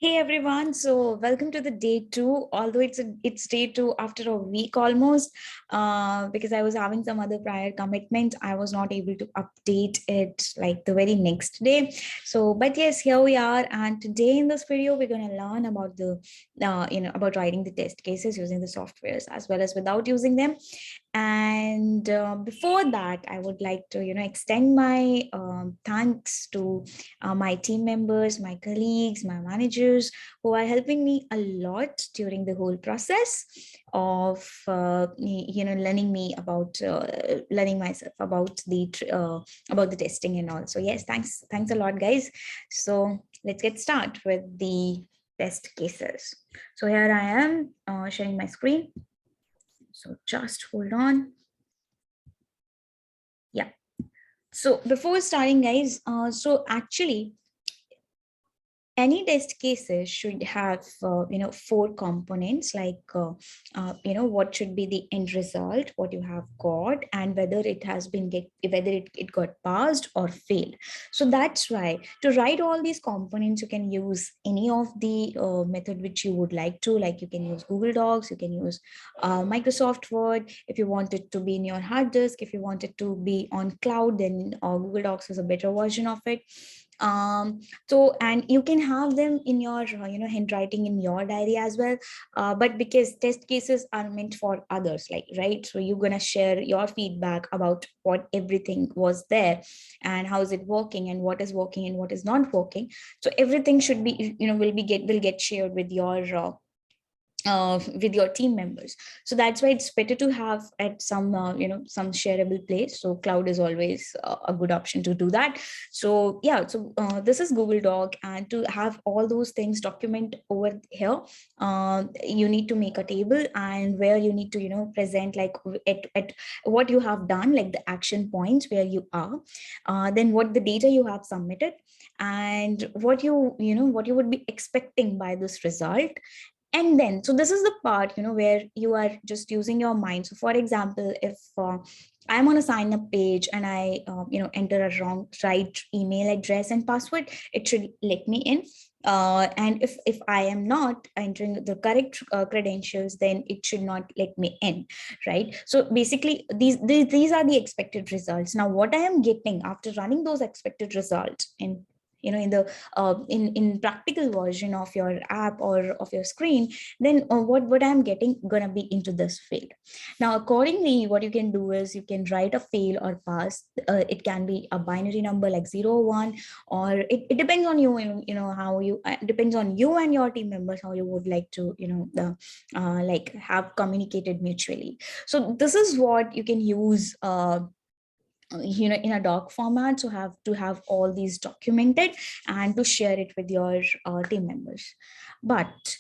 Hey everyone, so welcome to the day two. Although it's day two after a week almost, because I was having some other prior commitment, I was not able to update it like the very next day. So, but yes, here we are, and today in this video we're going to learn about about writing the test cases using the softwares as well as without using them. And before that, I would like to extend my thanks to my team members, my colleagues, my managers who are helping me a lot during the whole process of learning myself about the testing and all. So yes, thanks a lot, guys. So let's get started with the test cases. So here I am sharing my screen. So just hold on. Yeah. So before starting, guys, so actually any test cases should have four components, like what should be the end result, what you have got, and whether it got passed or failed. So that's why to write all these components, you can use any of the method which you would like to. Like you can use Google Docs, you can use Microsoft Word. If you want it to be in your hard disk, if you want it to be on cloud, then Google Docs is a better version of it. So, and you can have them in your handwriting in your diary as well, but because test cases are meant for others, like, right, so you're gonna share your feedback about what everything was there and how is it working and what is working and what is not working. So everything should be will get shared with your team members. So that's why it's better to have at some shareable place. So cloud is always a good option to do that. So yeah, so this is Google Doc, and to have all those things document over here, you need to make a table, and where you need to present like at what you have done, like the action points where you are, then what the data you have submitted, and what what you would be expecting by this result. And then, so this is the part where you are just using your mind. So for example, if I'm on a sign up page and I enter a right email address and password, it should let me in. And if I am not entering the correct credentials, then it should not let me in, right? So basically these are the expected results. Now what I am getting after running those expected results in the in practical version of your app or of your screen, then what I'm getting gonna be into this field. Now accordingly, what you can do is you can write a fail or pass. It can be a binary number like 0 1, or it depends on you, how you depends on you and your team members, how you would like to like have communicated mutually. So this is what you can use in a doc format, so have to have all these documented and to share it with your team members. But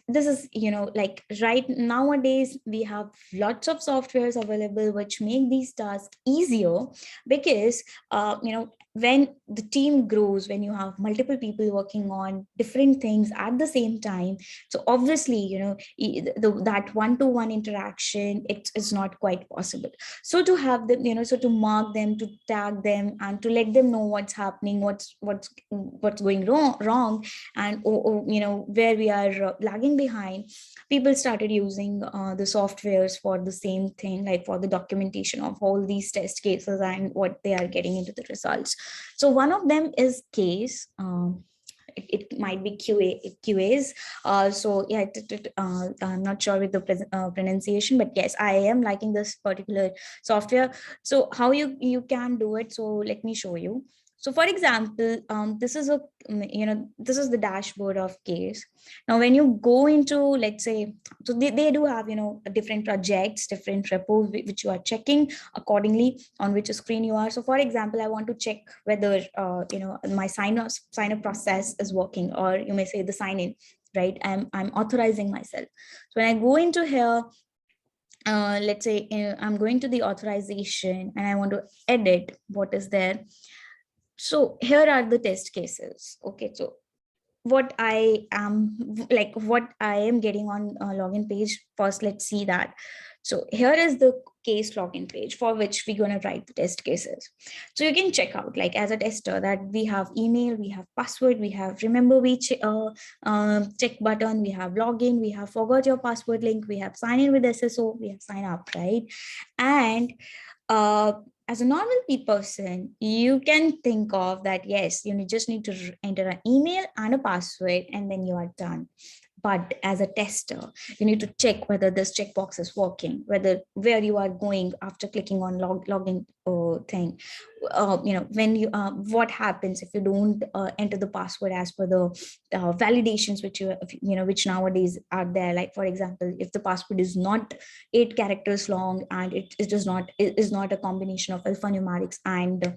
this is like right nowadays we have lots of softwares available which make these tasks easier, because when the team grows, when you have multiple people working on different things at the same time, so obviously that one-to-one interaction, it is not quite possible. So to have them, so to mark them, to tag them, and to let them know what's happening, what's going wrong, and where we are lagging behind, people started using the softwares for the same thing, like for the documentation of all these test cases and what they are getting into the results. So one of them is case. It might be QAs. So yeah, I'm not sure with the pronunciation, but yes, I am liking this particular software. So how you can do it, so let me show you. So for example, this is this is the dashboard of case. Now when you go into, let's say, so they do have different projects, different repos which you are checking accordingly on which screen you are. So for example, I want to check whether my sign up process is working, or you may say the sign in, right? I'm authorizing myself. So when I go into here, let's say I'm going to the authorization and I want to edit what is there. So here are the test cases. Okay, so what I am getting on login page first, let's see that. So here is the case login page for which we're going to write the test cases. So you can check out, like as a tester, that we have email, we have password, we have remember we check button, we have login, we have forgot your password link, we have sign in with SSO, we have sign up, right? And as a normal person, you can think of that, yes, you just need to enter an email and a password and then you are done. But as a tester, you need to check whether this checkbox is working, whether where you are going after clicking on login thing. When you what happens if you don't enter the password as per the validations which which nowadays are there. Like for example, if the password is not 8 characters long and it is not a combination of alphanumerics and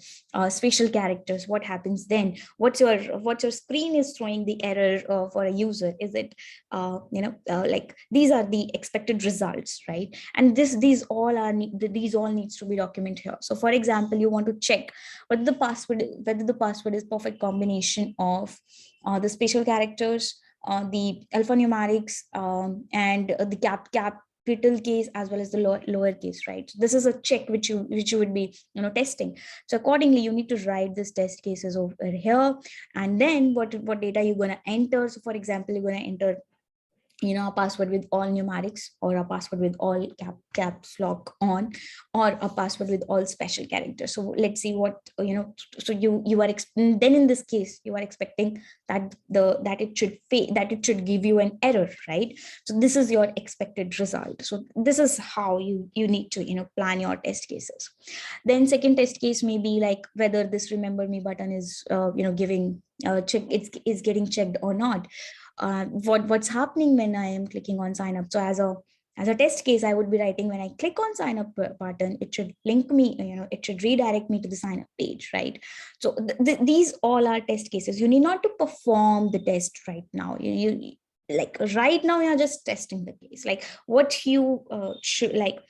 special characters, what happens then? What's your screen is throwing the error for a user? Is it like these are the expected results, right? And these all needs to be documented here. So for example, you want to check whether the password is perfect combination of the special characters, the alphanumerics, and the capital case as well as the lower case, right? So this is a check which you would be testing. So accordingly, you need to write this test cases over here, and then what data you're going to enter. So for example, you're going to enter a password with all numerics, or a password with all caps lock on, or a password with all special characters. So let's see what so you are then in this case you are expecting that it should give you an error, right? So this is your expected result. So this is how you need to plan your test cases. Then second test case may be like whether this remember me button is giving check, it's getting checked or not. What's happening when I am clicking on sign up. So as a test case, I would be writing, when I click on sign up button, it should link me, it should redirect me to the sign up page, right? So these all are test cases. You need not to perform the test right now. You like right now you're just testing the case, like what you should like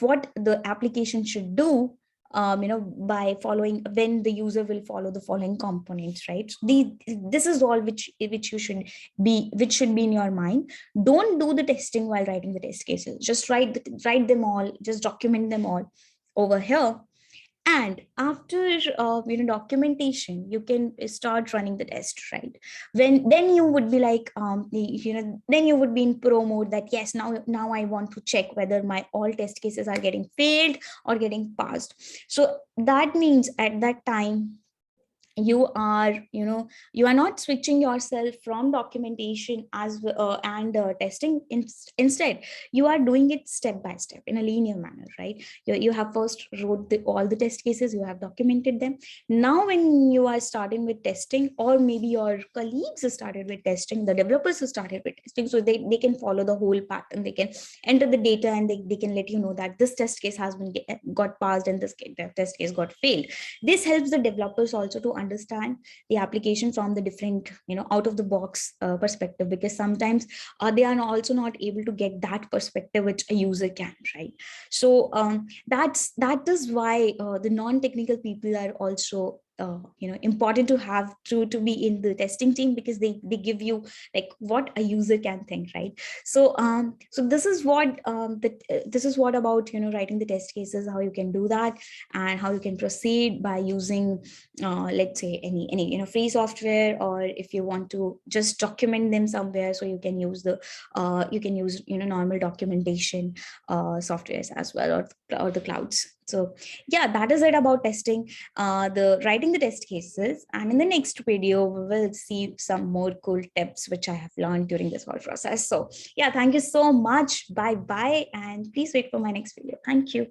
what the application should do, by following, when the user will follow the following components, right? This is all which should be in your mind. Don't do the testing while writing the test cases. Just write them all, just document them all over here. And after documentation, you can start running the test, right? Then you would be like then you would be in pro mode, that yes, now I want to check whether my all test cases are getting failed or getting passed. So that means at that time you are not switching yourself from documentation and testing. Instead, you are doing it step by step in a linear manner, right? You have first wrote all the test cases, you have documented them. Now when you are starting with testing, or maybe your colleagues started with testing, the developers who started with testing, so they can follow the whole pattern. They can enter the data and they can let you know that this test case has been got passed and this test case got failed. This helps the developers also to understand the application from the different out of the box perspective, because sometimes they are also not able to get that perspective which a user can, right? So that is why the non-technical people are also important to have to be in the testing team, because they give you like what a user can think, right? So so this is what this is what about writing the test cases, how you can do that, and how you can proceed by using let's say any free software, or if you want to just document them somewhere, so you can use the normal documentation softwares as well, or the clouds. So yeah, that is it about testing, the writing the test cases. And in the next video, we will see some more cool tips which I have learned during this whole process. So yeah, thank you so much. Bye bye. And please wait for my next video. Thank you.